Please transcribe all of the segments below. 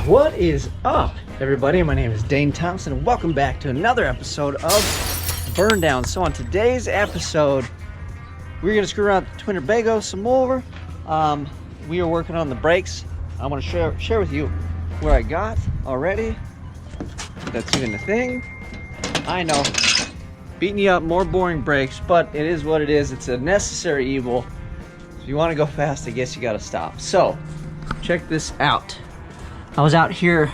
What is up, everybody? My name is Dane Thompson, and welcome back to another episode of Burn Down. So on today's episode, we're going to screw around with the Twinnebago some more. We are working on the brakes. I want to share with you where I got already. If that's even a thing. I know, beating you up, more boring brakes, but it is what it is. It's a necessary evil. If you want to go fast, I guess you got to stop. So check this out. I was out here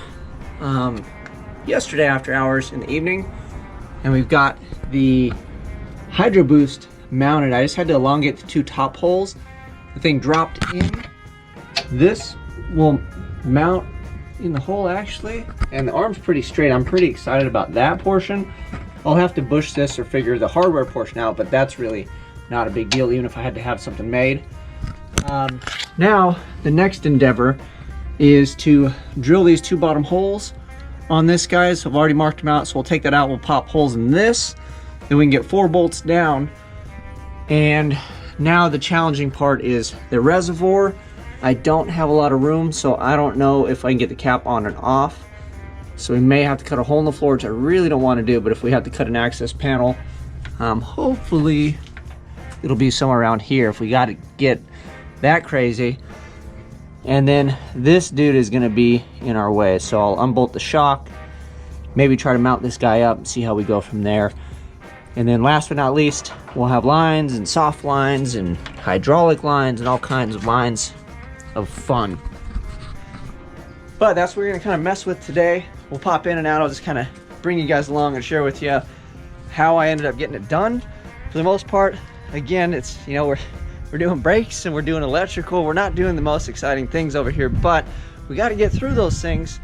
yesterday after hours in the evening, and we've got the Hydro Boost mounted. I just had to elongate the two top holes. The thing dropped in. This will mount in the hole actually, and the arm's pretty straight. I'm pretty excited about that portion. I'll have to bush this or figure the hardware portion out, but that's really not a big deal, even if I had to have something made. Now the next endeavor is to drill these two bottom holes on this, guys. I've already marked them out, so we'll take that out. We'll pop holes in this, then we can get 4 bolts down. And now the challenging part is the reservoir. I don't have a lot of room, so I don't know if I can get the cap on and off. So we may have to cut a hole in the floor, which I really don't want to do, but if we have to cut an access panel, hopefully it'll be somewhere around here if we got to get that crazy. And then this dude is going to be in our way, so I'll unbolt the shock, maybe try to mount this guy up and see how we go from there. And then last but not least, we'll have lines and soft lines and hydraulic lines and all kinds of lines of fun. But that's what we're going to kind of mess with today. We'll pop in and out. I'll just kind of bring you guys along and share with you how I ended up getting it done. For the most part, again, it's, you know, we're doing brakes and we're doing electrical. We're not doing the most exciting things over here, but we got to get through those things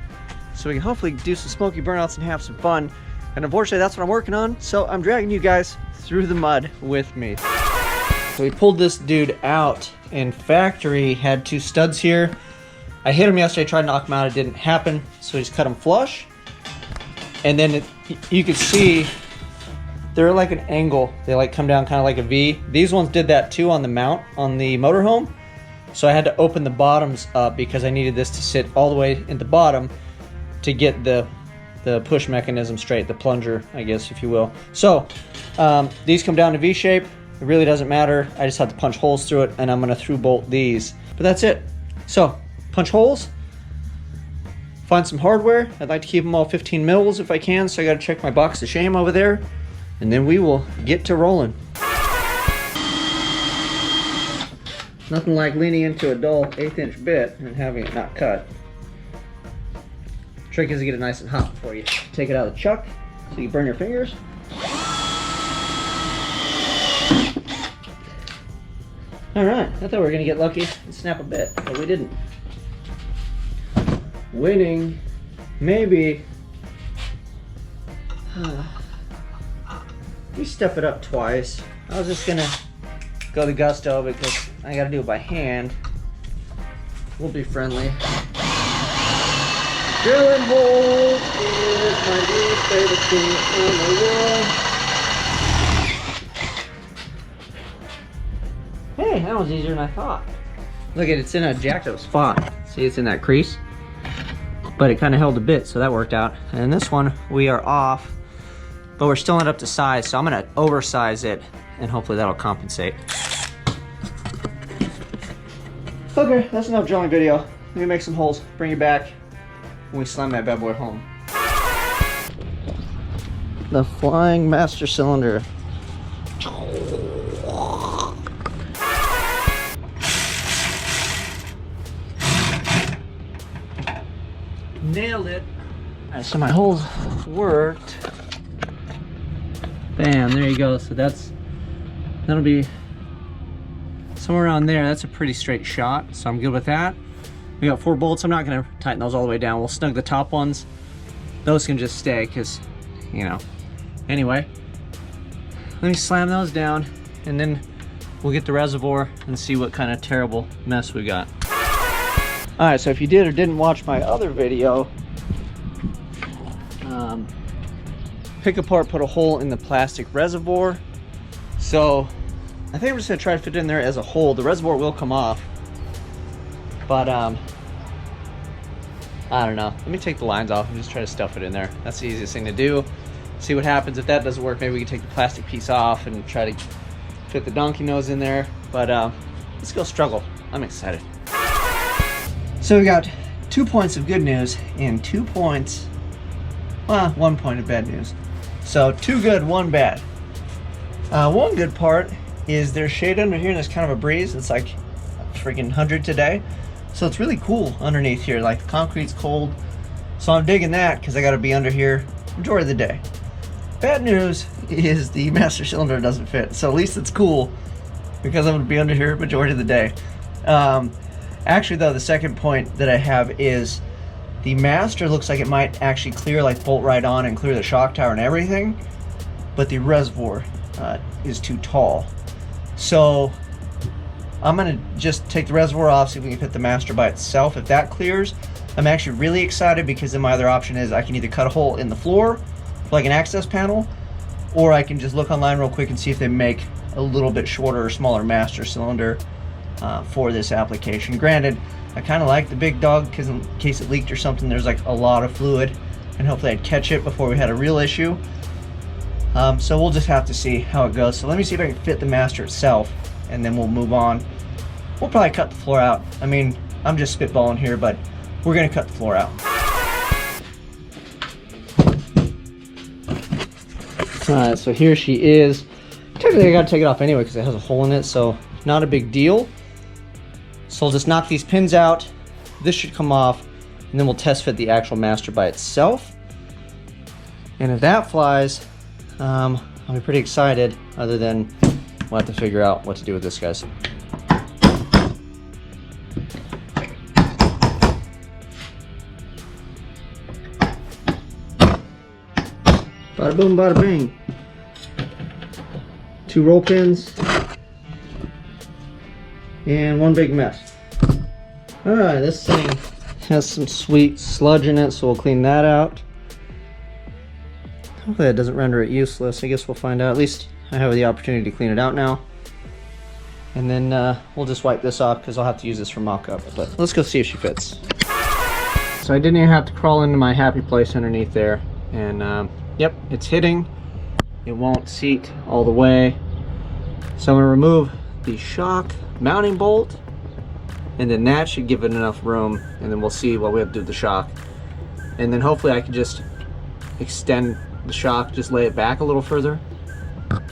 so we can hopefully do some smoky burnouts and have some fun. And unfortunately, that's what I'm working on, so I'm dragging you guys through the mud with me. So we pulled this dude out in factory, had 2 studs here. I hit him yesterday, tried to knock him out, it didn't happen, so we just cut him flush. And then you can see they're like an angle. They like come down kind of like a V. These ones did that too on the mount on the motorhome. So I had to open the bottoms up because I needed this to sit all the way in the bottom to get the push mechanism straight, the plunger, I guess, if you will. So these come down to V shape. It really doesn't matter. I just have to punch holes through it, and I'm gonna through bolt these. But that's it. So punch holes, find some hardware. I'd like to keep them all 15 mils if I can, so I gotta check my box of shame over there. And then we will get to rolling. Nothing like leaning into a dull 1/8" bit and having it not cut. Trick is to get it nice and hot before you take it out of the chuck so you burn your fingers. Alright, I thought we were gonna get lucky and snap a bit, but we didn't. Winning, maybe. We step it up twice. I was just gonna go the gusto because I gotta do it by hand. We'll be friendly. Drilling holes is my new favorite thing in the world. Hey, that was easier than I thought. Look at it, it's in a jacked up spot. See, it's in that crease. But it kind of held a bit, so that worked out. And this one, we are off. But we're still not up to size, so I'm gonna oversize it and hopefully that'll compensate. Okay, that's enough drilling video. Let me make some holes, bring you back when we slam that bad boy home. The flying master cylinder. Nailed it. All right, so my holes worked. Bam, there you go. So that'll be somewhere around there. That's a pretty straight shot, so I'm good with that. We got 4 bolts. I'm not gonna tighten those all the way down. We'll snug the top ones. Those can just stay because, you know. Anyway, let me slam those down and then we'll get the reservoir and see what kind of terrible mess we got. All right, so if you did or didn't watch my other video, pick apart, put a hole in the plastic reservoir. So I think I'm just gonna try to fit it in there as a whole. The reservoir will come off, but I don't know. Let me take the lines off and just try to stuff it in there. That's the easiest thing to do. See what happens. If that doesn't work, maybe we can take the plastic piece off and try to fit the donkey nose in there. But let's go struggle. I'm excited. So we got 2 points of good news and 2 points, well, 1 point of bad news. So 2 good, 1 bad. One good part is there's shade under here and there's kind of a breeze. It's like freaking 100 today. So it's really cool underneath here. Like the concrete's cold. So I'm digging that because I got to be under here majority of the day. Bad news is the master cylinder doesn't fit. So at least it's cool because I'm going to be under here majority of the day. Actually though, the second point that I have is the master looks like it might actually clear, like bolt right on and clear the shock tower and everything. But the reservoir is too tall. So I'm gonna just take the reservoir off, see if we can fit the master by itself. If that clears, I'm actually really excited because then my other option is I can either cut a hole in the floor for like an access panel, or I can just look online real quick and see if they make a little bit shorter or smaller master cylinder for this application. Granted, I kind of like the big dog because in case it leaked or something, there's like a lot of fluid and hopefully I'd catch it before we had a real issue. So we'll just have to see how it goes. So let me see if I can fit the master itself and then we'll move on. We'll probably cut the floor out. I mean, I'm just spitballing here, but we're gonna cut the floor out. Alright, so here she is. Technically I gotta take it off anyway because it has a hole in it, so not a big deal. So I'll just knock these pins out. This should come off, and then we'll test fit the actual master by itself. And if that flies, I'll be pretty excited, other than we'll have to figure out what to do with this, guys. Bada boom, bada bing. 2 roll pins and 1 big mess. Alright, this thing has some sweet sludge in it, so we'll clean that out. Hopefully that doesn't render it useless. I guess we'll find out. At least I have the opportunity to clean it out now. And then we'll just wipe this off because I'll have to use this for mock-up. But let's go see if she fits. So I didn't even have to crawl into my happy place underneath there. And yep, it's hitting. It won't seat all the way. So I'm going to remove the shock mounting bolt. And then that should give it enough room. And then we'll see what we have to do with the shock. And then hopefully I can just extend the shock, just lay it back a little further,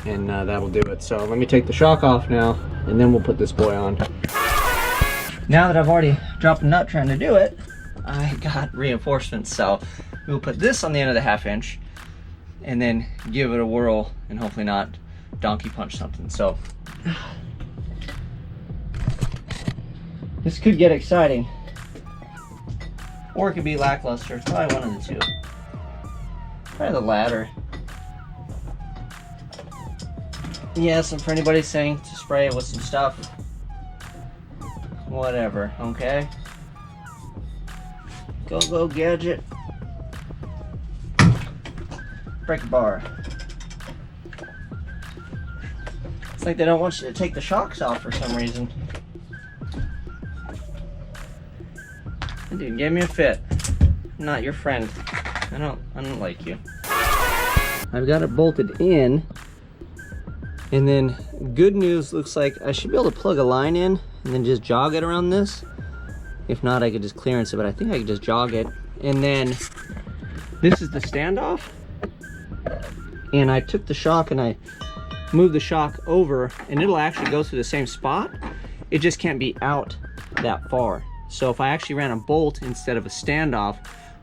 and that'll do it. So let me take the shock off now, and then we'll put this boy on. Now that I've already dropped a nut trying to do it, I got reinforcements. So we'll put this on the end of the 1/2 inch, and then give it a whirl, and hopefully not donkey punch something. So this could get exciting, or it could be lackluster. It's probably one of the two. Probably the latter. Yes, and for anybody saying to spray it with some stuff, whatever, okay? Go gadget. Break a bar. It's like they don't want you to take the shocks off for some reason. Dude, give me a fit. I'm not your friend. I don't like you. I've got it bolted in, and then good news, looks like I should be able to plug a line in and then just jog it around this. If not, I could just clearance it, but I think I could just jog it. And then this is the standoff, and I took the shock and I moved the shock over, and it'll actually go through the same spot. It just can't be out that far. So if I actually ran a bolt instead of a standoff,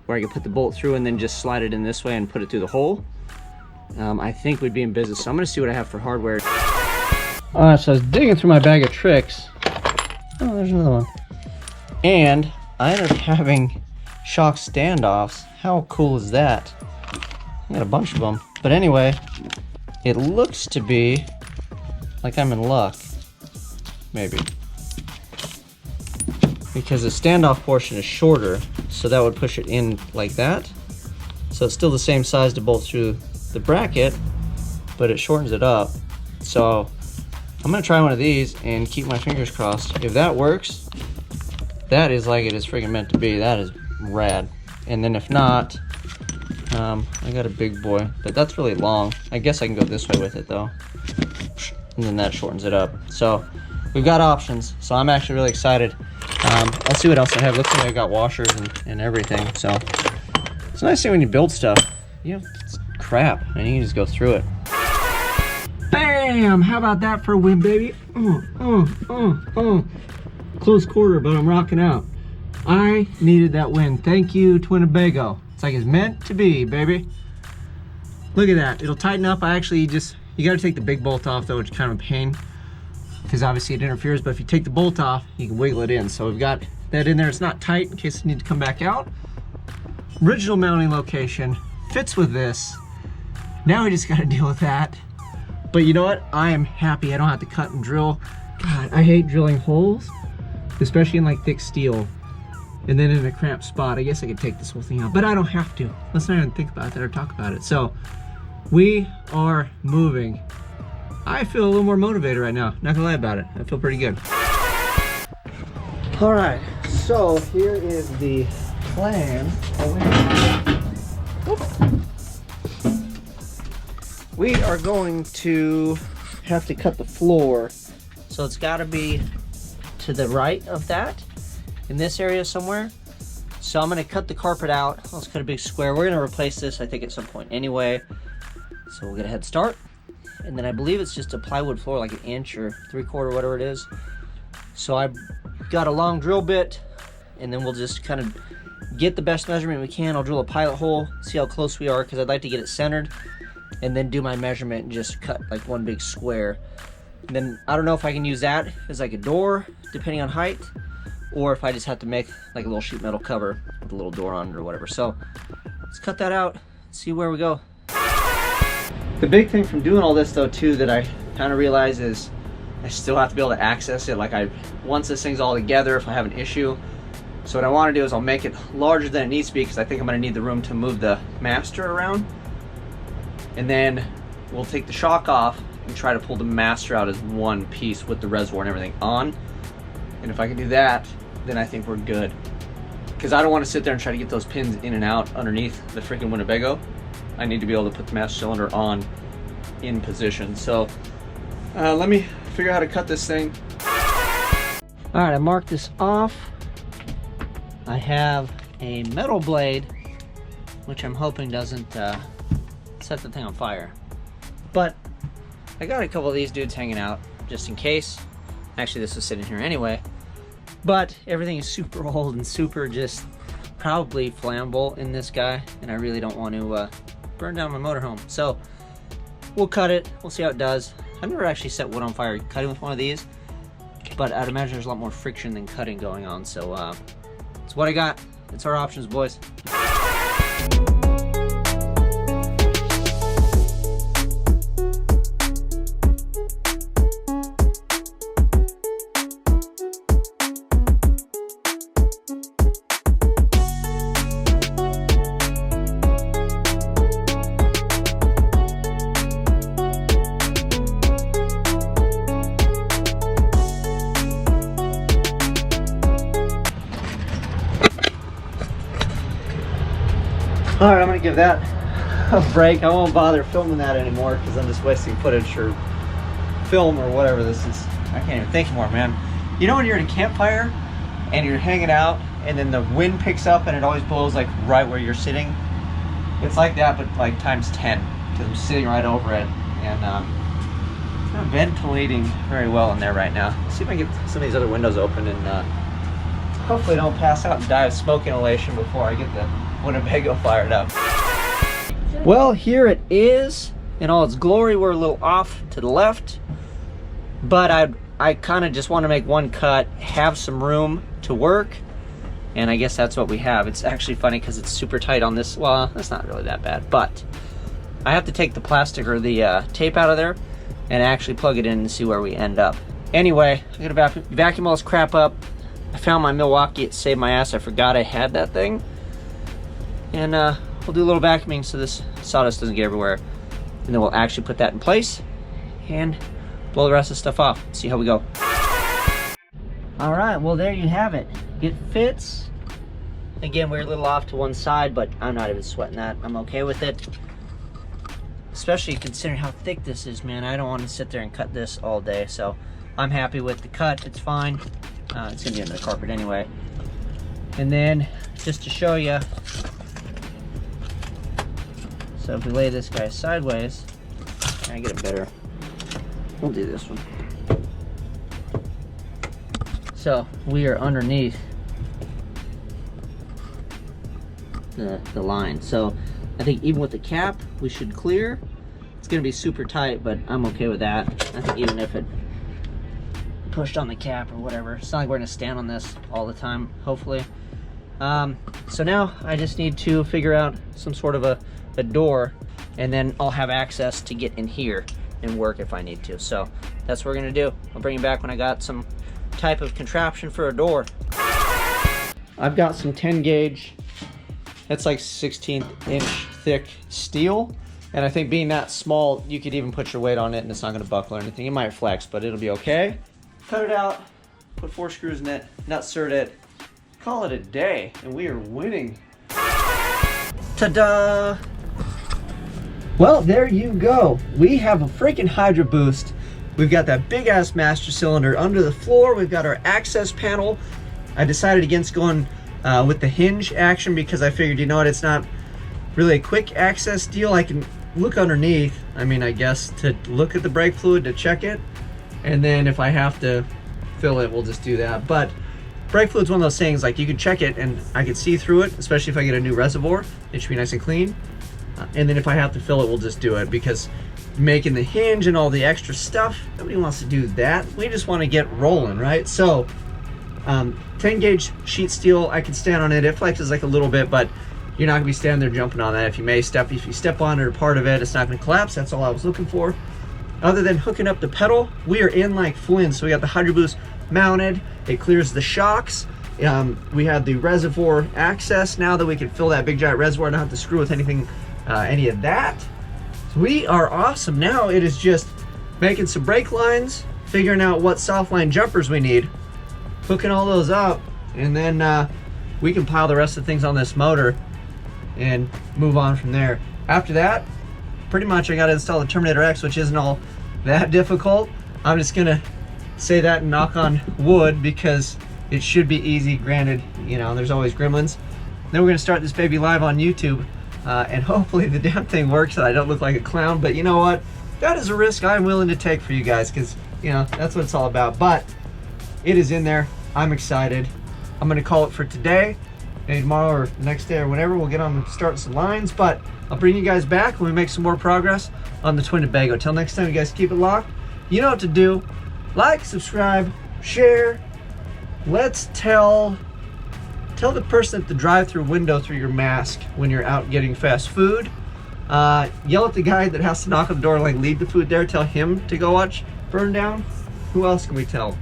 where I could put the bolt through and then just slide it in this way and put it through the hole, I think we'd be in business. So I'm gonna see what I have for hardware. Alright, so I was digging through my bag of tricks. Oh, there's another one. And I ended up having shock standoffs. How cool is that? I got a bunch of them. But anyway, it looks to be like I'm in luck. Maybe. Because the standoff portion is shorter, so that would push it in like that. So it's still the same size to bolt through the bracket, but it shortens it up. So I'm gonna try one of these and keep my fingers crossed. If that works, that is like it is freaking meant to be. That is rad. And then if not, I got a big boy, but that's really long. I guess I can go this way with it though. And then that shortens it up. So we've got options. So I'm actually really excited. I'll see what else I have. Looks like I got washers and everything. So it's a nice thing when you build stuff. It's crap, and you can just go through it. Bam! How about that for a win, baby? Close quarter, but I'm rocking out. I needed that win. Thank you, Twinnebago. It's like it's meant to be, baby. Look at that. It'll tighten up. You gotta take the big bolt off though, which is kind of a pain because obviously it interferes, but if you take the bolt off, you can wiggle it in. So we've got that in there. It's not tight in case you need to come back out. Original mounting location fits with this. Now we just gotta deal with that. But you know what? I am happy I don't have to cut and drill. God, I hate drilling holes, especially in like thick steel. And then in a cramped spot, I guess I could take this whole thing out, but I don't have to. Let's not even think about that or talk about it. So we are moving. I feel a little more motivated right now. Not gonna lie about it. I feel pretty good. All right, so here is the plan. We are going to have to cut the floor. So it's gotta be to the right of that, in this area somewhere. So I'm gonna cut the carpet out. Let's cut a big square. We're gonna replace this, I think, at some point anyway. So we'll get a head start. And then I believe it's just a plywood floor, like 1 inch or 3/4, whatever it is. So I've got a long drill bit, and then we'll just kind of get the best measurement we can. I'll drill a pilot hole, see how close we are, because I'd like to get it centered, and then do my measurement and just cut like one big square. And then I don't know if I can use that as like a door, depending on height, or if I just have to make like a little sheet metal cover with a little door on it or whatever. So let's cut that out, see where we go. The big thing from doing all this though too that I kind of realize is I still have to be able to access it. Like once this thing's all together, if I have an issue. So what I want to do is I'll make it larger than it needs to be, because I think I'm going to need the room to move the master around. And then we'll take the shock off and try to pull the master out as one piece with the reservoir and everything on. And if I can do that, then I think we're good. Because I don't want to sit there and try to get those pins in and out underneath the freaking Winnebago. I need to be able to put the master cylinder on in position. So let me figure out how to cut this thing. All right, I marked this off. I have a metal blade, which I'm hoping doesn't set the thing on fire. But I got a couple of these dudes hanging out just in case. Actually, this was sitting here anyway. But everything is super old and super just probably flammable in this guy, and I really don't want to burn down my motorhome. So we'll cut it, we'll see how it does. I've never actually set wood on fire cutting with one of these, but I'd imagine there's a lot more friction than cutting going on. So it's what I got. It's our options, boys. All right, I'm gonna give that a break. I won't bother filming that anymore because I'm just wasting footage or film or whatever this is. I can't even think more, man. You know when you're at a campfire and you're hanging out and then the wind picks up and it always blows like right where you're sitting? It's like that, but like times 10, because I'm sitting right over it, and it's not ventilating very well in there right now. Let's see if I can get some of these other windows open and hopefully don't pass out and die of smoke inhalation before I get the Winnebago fired up. Well, here it is in all its glory. We're a little off to the left, but I kind of just want to make one cut, have some room to work, and I guess that's what we have. It's actually funny because it's super tight on this. Well, that's not really that bad, but I have to take the plastic or the tape out of there and actually plug it in and see where we end up. Anyway, I'm gonna vacuum all this crap up. I found my Milwaukee. It saved my ass. I forgot I had that thing. And we'll do a little vacuuming so this sawdust doesn't get everywhere. And then we'll actually put that in place and blow the rest of the stuff off. See how we go. All right, well, there you have it. It fits. Again, we're a little off to one side, but I'm not even sweating that. I'm okay with it. Especially considering how thick this is, man. I don't want to sit there and cut this all day, so I'm happy with the cut. It's fine. It's gonna be under the carpet anyway. And then, just to show you, so if we lay this guy sideways, I get it better. We'll do this one. So we are underneath the line. So I think even with the cap, we should clear. It's gonna be super tight, but I'm okay with that. I think even if it pushed on the cap or whatever, it's not like we're gonna stand on this all the time, hopefully. So now I just need to figure out some sort of a door, and then I'll have access to get in here and work if I need to. So that's what we're gonna do. I'll bring you back when I got some type of contraption for a door. I've got some 10 gauge, that's like 16th inch thick steel. And I think being that small, you could even put your weight on it and it's not gonna buckle or anything. It might flex, but it'll be okay. Cut it out, put 4 screws in it, nutsert it, call it a day, and we are winning. Ta-da! Well, there you go. We have a freaking Hydro Boost. We've got that big ass master cylinder under the floor. We've got our access panel. I decided against going with the hinge action because I figured, you know what, it's not really a quick access deal. I can look underneath, I mean, I guess, to look at the brake fluid to check it. And then if I have to fill it, we'll just do that. But brake fluid's one of those things, like you can check it and I can see through it, especially if I get a new reservoir. It should be nice and clean. And then if I have to fill it, we'll just do it, because making the hinge and all the extra stuff, nobody wants to do that. We just want to get rolling, right? So 10 gauge sheet steel, I can stand on it. It flexes like a little bit, but you're not gonna be standing there jumping on that. If you step on it or part of it, it's not gonna collapse. That's all I was looking for. Other than hooking up the pedal, we are in like Flynn. So we got the Hydro Boost mounted. It clears the shocks. We have the reservoir access now that we can fill that big giant reservoir. Don't have to screw with anything, any of that. So we are awesome. Now it is just making some brake lines, figuring out what soft line jumpers we need, hooking all those up, and then we can pile the rest of the things on this motor and move on from there. After that, pretty much I got to install the Terminator X, which isn't all that difficult. I'm just gonna say that and knock on wood, because it should be easy. Granted, you know, there's always gremlins. Then we're gonna start this baby live on YouTube, and hopefully the damn thing works and I don't look like a clown. But you know what? That is a risk I'm willing to take for you guys, because you know that's what it's all about. But it is in there. I'm excited. I'm gonna call it for today. Maybe tomorrow or the next day or whatever, we'll get on and start some lines. But I'll bring you guys back when we make some more progress on the Twinnebago. Till next time, you guys keep it locked. You know what to do. Like, subscribe, share. Let's tell the person at the drive-through window through your mask when you're out getting fast food. Yell at the guy that has to knock on the door and like leave the food there. Tell him to go watch BurnDown. Who else can we tell?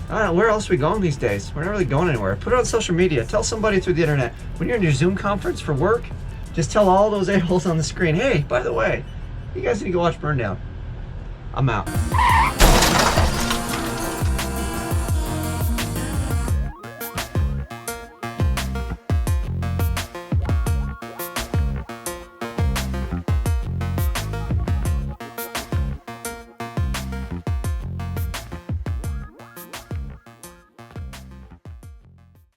I don't know, where else are we going these days? We're not really going anywhere. Put it on social media. Tell somebody through the internet. When you're in your Zoom conference for work, just tell all those a-holes on the screen, hey, by the way, you guys need to go watch BurnDown. I'm out.